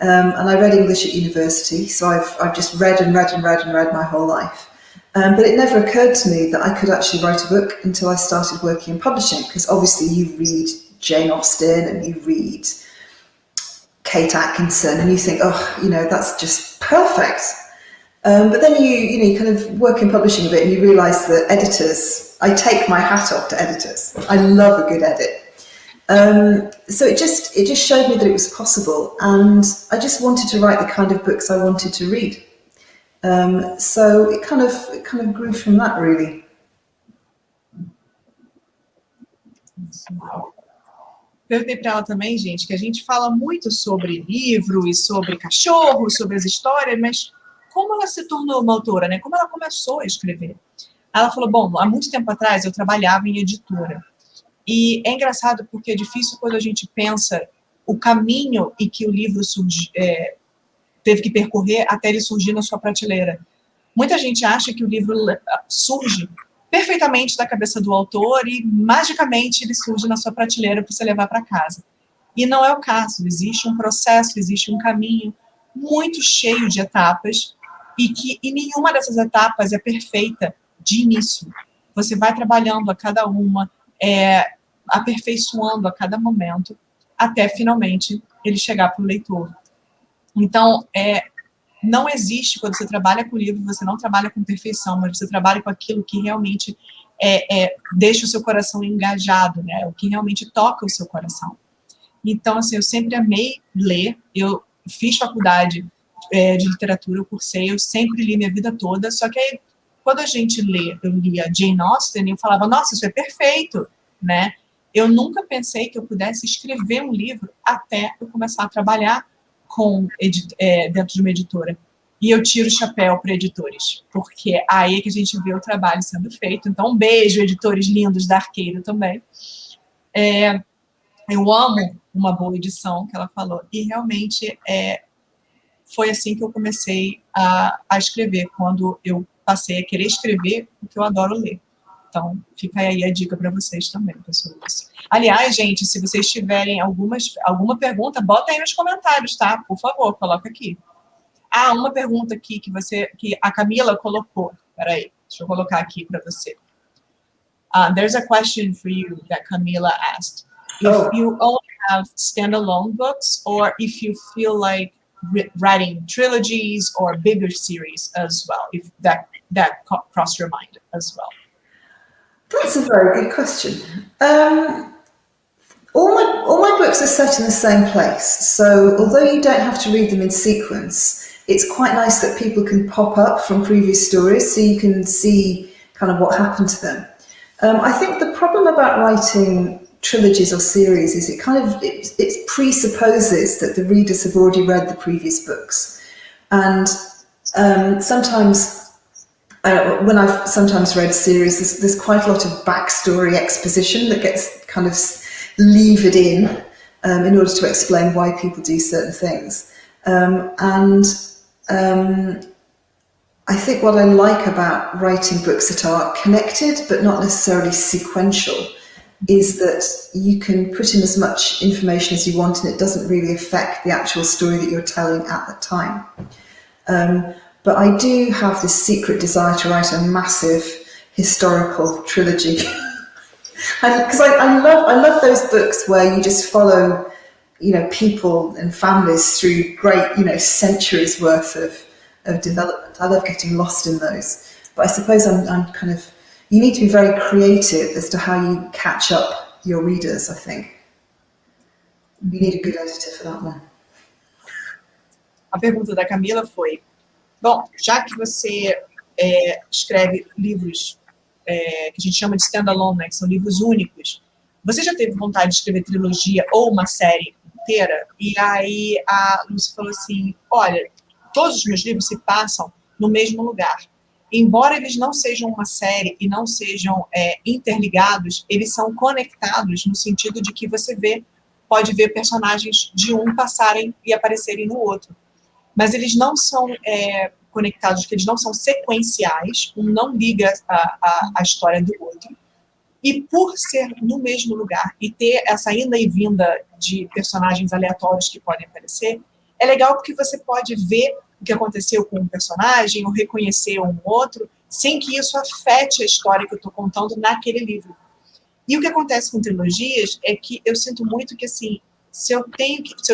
Speaker 2: And I read English at university, so I've just read and read and read and read my whole life. But it never occurred to me that I could actually write a book until I started working in publishing, because obviously you read Jane Austen and you read Kate Atkinson and you think, oh, you know, that's just perfect. But then you kind of work in publishing a bit and you realise that editors, I take my hat off to editors. I love a good edit. So it just showed me that it was possible, and I just wanted to write the kind of books I wanted to read. So it kind of grew from that, really.
Speaker 1: Perguntei para ela também, gente, que a gente fala muito sobre livro e sobre cachorro, sobre as histórias, mas como ela se tornou uma autora, né? Como ela começou a escrever? Ela falou, bom, há muito tempo atrás eu trabalhava em editora. E é engraçado porque é difícil quando a gente pensa o caminho em que o livro teve que percorrer até ele surgir na sua prateleira. Muita gente acha que o livro surge perfeitamente da cabeça do autor e magicamente ele surge na sua prateleira para você levar para casa. E não é o caso. Existe um processo, existe um caminho muito cheio de etapas e nenhuma dessas etapas é perfeita de início. Você vai trabalhando a cada uma, aperfeiçoando a cada momento, até finalmente ele chegar para o leitor. Então, não existe, quando você trabalha com livro, você não trabalha com perfeição, mas você trabalha com aquilo que realmente deixa o seu coração engajado, né? O que realmente toca o seu coração. Então, assim, eu sempre amei ler, eu fiz faculdade de literatura, eu cursei, eu sempre li minha vida toda, só que aí, quando a gente lê, eu lia Jane Austen e eu falava, nossa, isso é perfeito, né? Eu nunca pensei que eu pudesse escrever um livro até eu começar a trabalhar dentro de uma editora. E eu tiro o chapéu para editores, porque é aí que a gente vê o trabalho sendo feito. Então, um beijo, editores lindos da Arqueiro também. Eu amo uma boa edição, que ela falou, e realmente foi assim que eu comecei a escrever, quando eu passei a querer escrever o que eu adoro ler. Então, fica aí a dica para vocês também, pessoas. Aliás, gente, se vocês tiverem alguma pergunta, bota aí nos comentários, tá? Por favor, coloca aqui. Ah, uma pergunta aqui que a Camila colocou. Peraí, deixa eu colocar aqui para você. There's a question for you that Camila asked. If you only have standalone books, or if you feel like writing trilogies or bigger series as well, if that crossed your mind as well.
Speaker 2: That's a very good question. All my books are set in the same place, so although you don't have to read them in sequence, it's quite nice that people can pop up from previous stories so you can see kind of what happened to them. I think the problem about writing trilogies or series is it presupposes that the readers have already read the previous books, and sometimes when I've sometimes read series, there's quite a lot of backstory exposition that gets kind of levered in order to explain why people do certain things. I think what I like about writing books that are connected but not necessarily sequential is that you can put in as much information as you want and it doesn't really affect the actual story that you're telling at the time. But I do have this secret desire to write a massive historical trilogy. Because I love those books where you just follow, people and families through great, centuries worth of development. I love getting lost in those. But I suppose I'm kind of, you need to be very creative as to how you catch up your readers, I think. You need a good editor for that one.
Speaker 1: A pergunta da Camila foi, bom, já que você escreve livros que a gente chama de standalone, né, que são livros únicos, você já teve vontade de escrever trilogia ou uma série inteira? E aí a Lucy falou assim, olha, todos os meus livros se passam no mesmo lugar. Embora eles não sejam uma série e não sejam interligados, eles são conectados no sentido de que você pode ver personagens de um passarem e aparecerem no outro. Mas eles não são conectados, porque eles não são sequenciais, um não liga a história do outro. E por ser no mesmo lugar e ter essa ida e vinda de personagens aleatórios que podem aparecer, é legal porque você pode ver o que aconteceu com um personagem ou reconhecer um outro, sem que isso afete a história que eu estou contando naquele livro. E o que acontece com trilogias é que eu sinto muito que, assim, se eu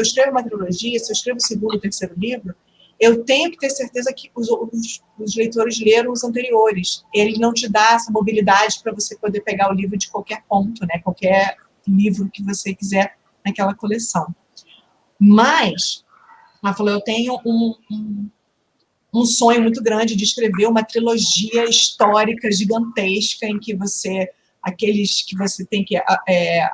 Speaker 1: escrevo uma trilogia, se eu escrevo o segundo e terceiro livro, eu tenho que ter certeza que os leitores leram os anteriores. Ele não te dá essa mobilidade para você poder pegar o livro de qualquer ponto, né? Qualquer livro que você quiser naquela coleção. Mas ela falou, eu tenho um sonho muito grande de escrever uma trilogia histórica gigantesca em que você tem que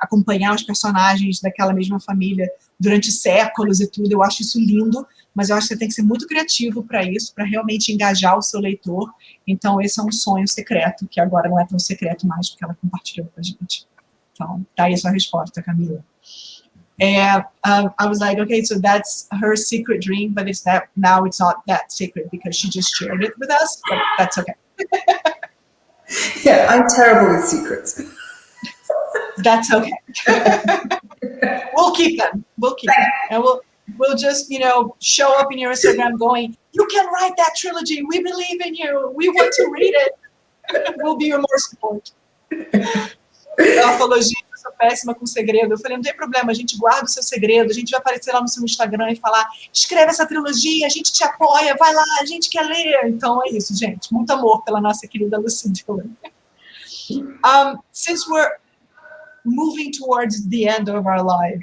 Speaker 1: acompanhar os personagens daquela mesma família durante séculos e tudo. Eu acho isso lindo, mas eu acho que você tem que ser muito criativo para isso, para realmente engajar o seu leitor. Então, esse é um sonho secreto, que agora não é tão secreto mais, porque ela compartilhou com a gente. Então, tá aí a sua resposta, Camila. And I was like, okay, so that's her secret dream, but now it's not that secret because she just shared it with us, but that's okay.
Speaker 2: Yeah, I'm terrible with secrets.
Speaker 1: That's okay. We'll keep them. And we'll just, show up in your Instagram going, you can write that trilogy. We believe in you. We want to read it. We'll be your more support. Ela falou, gente, eu sou péssima com segredo. Eu falei, não tem problema, a gente guarda o seu segredo, a gente vai aparecer lá no seu Instagram e falar, escreve essa trilogia, a gente te apoia, vai lá, a gente quer ler. Então é isso, gente. Muito amor pela nossa querida Lucy Dillon. Since we're moving towards the end of our life,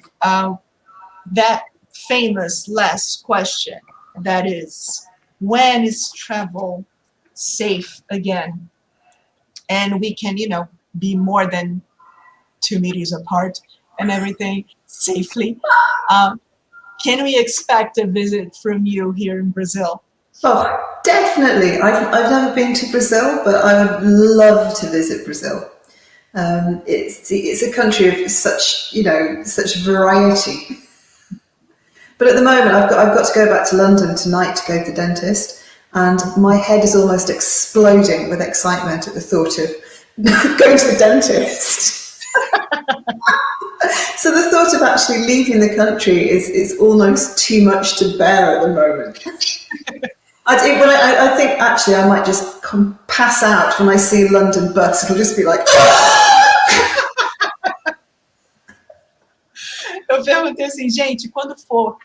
Speaker 1: that famous last question, that is, when is travel safe again? And we can, be more than 2 meters apart and everything safely. Can we expect a visit from you here in Brazil?
Speaker 2: Oh, definitely. I've never been to Brazil, but I would love to visit Brazil. It's a country of such variety. But at the moment, I've got to go back to London tonight to go to the dentist, and my head is almost exploding with excitement at the thought of going to the dentist. So the thought of actually leaving the country is almost too much to bear at the moment. I think actually I might just pass out when I see a London bus. It'll just be like...
Speaker 1: Eu perguntei assim, gente, quando for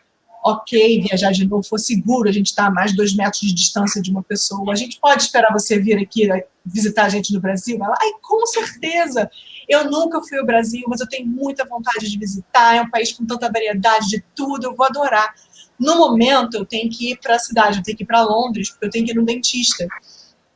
Speaker 1: ok viajar de novo, for seguro, a gente está a mais de 2 metros de distância de uma pessoa, a gente pode esperar você vir aqui visitar a gente no Brasil? Ela, com certeza! Eu nunca fui ao Brasil, mas eu tenho muita vontade de visitar, é um país com tanta variedade de tudo, eu vou adorar. No momento, eu tenho que ir para a cidade, eu tenho que ir para Londres, porque eu tenho que ir no dentista.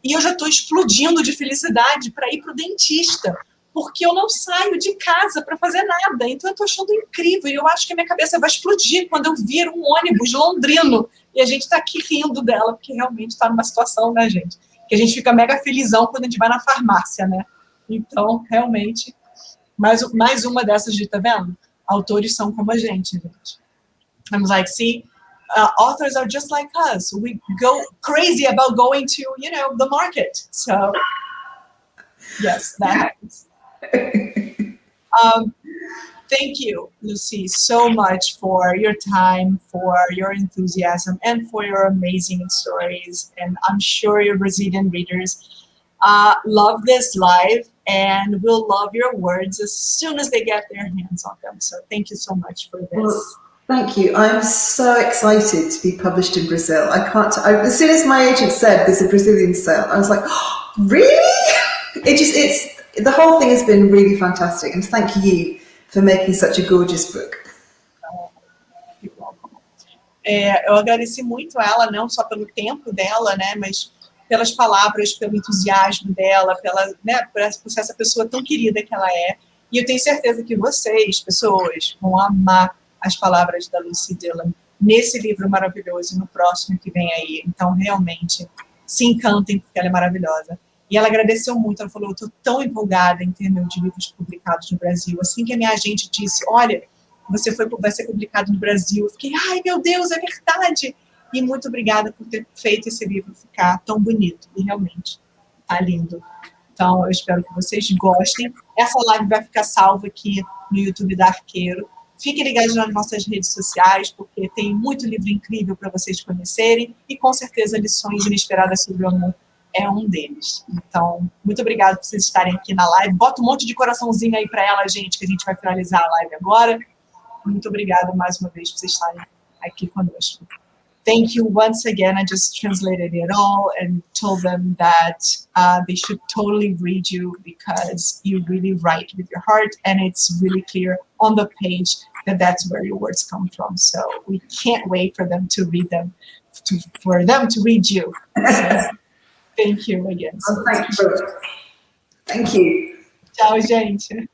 Speaker 1: E eu já estou explodindo de felicidade para ir para o dentista, porque eu não saio de casa para fazer nada. Então, eu estou achando incrível. E eu acho que a minha cabeça vai explodir quando eu vir um ônibus londrino. E a gente está aqui rindo dela, porque realmente está numa situação, né, gente? que a gente fica mega felizão quando a gente vai na farmácia, né? Então, realmente, mais uma dessas de, tá vendo? Autores são como a gente. I'm like, see, authors are just like us. We go crazy about going to, you know, the market. So, yes, that happens. Thank you, Lucy, so much for your time, for your enthusiasm, and for your amazing stories. And I'm sure your Brazilian readers love this live and will love your words as soon as they get their hands on them. So thank you so much for this.
Speaker 2: Well, thank you. I'm so excited to be published in Brazil. As soon as my agent said there's a Brazilian sale, I was like, oh, really? The whole thing has been really fantastic. And thank you for making such a gorgeous book.
Speaker 1: Eu agradeci muito ela, não só pelo tempo dela, né, mas pelas palavras, pelo entusiasmo dela, por ser essa pessoa tão querida que ela é. E eu tenho certeza que vocês, pessoas, vão amar as palavras da Lucy Dillon nesse livro maravilhoso e no próximo que vem aí. Então, realmente, se encantem, porque ela é maravilhosa. E ela agradeceu muito, ela falou, eu estou tão empolgada em ter meus livros publicados no Brasil. Assim que a minha agente disse, olha, vai ser publicado no Brasil, eu fiquei, ai meu Deus, é verdade! E muito obrigada por ter feito esse livro ficar tão bonito. E realmente, tá lindo. Então, eu espero que vocês gostem. Essa live vai ficar salva aqui no YouTube da Arqueiro. Fiquem ligados nas nossas redes sociais, porque tem muito livro incrível para vocês conhecerem. E, com certeza, Lições Inesperadas sobre o Amor é um deles. Então, muito obrigada por vocês estarem aqui na live. Bota um monte de coraçãozinho aí para ela, gente, que a gente vai finalizar a live agora. Muito obrigada mais uma vez por vocês estarem aqui conosco. Thank you once again. I just translated it all and told them that they should totally read you because you really write with your heart and it's really clear on the page that that's where your words come from. So we can't wait for them to read them, for them to read you. So, thank you again.
Speaker 2: Thank you. Thank you.
Speaker 1: Tchau, gente.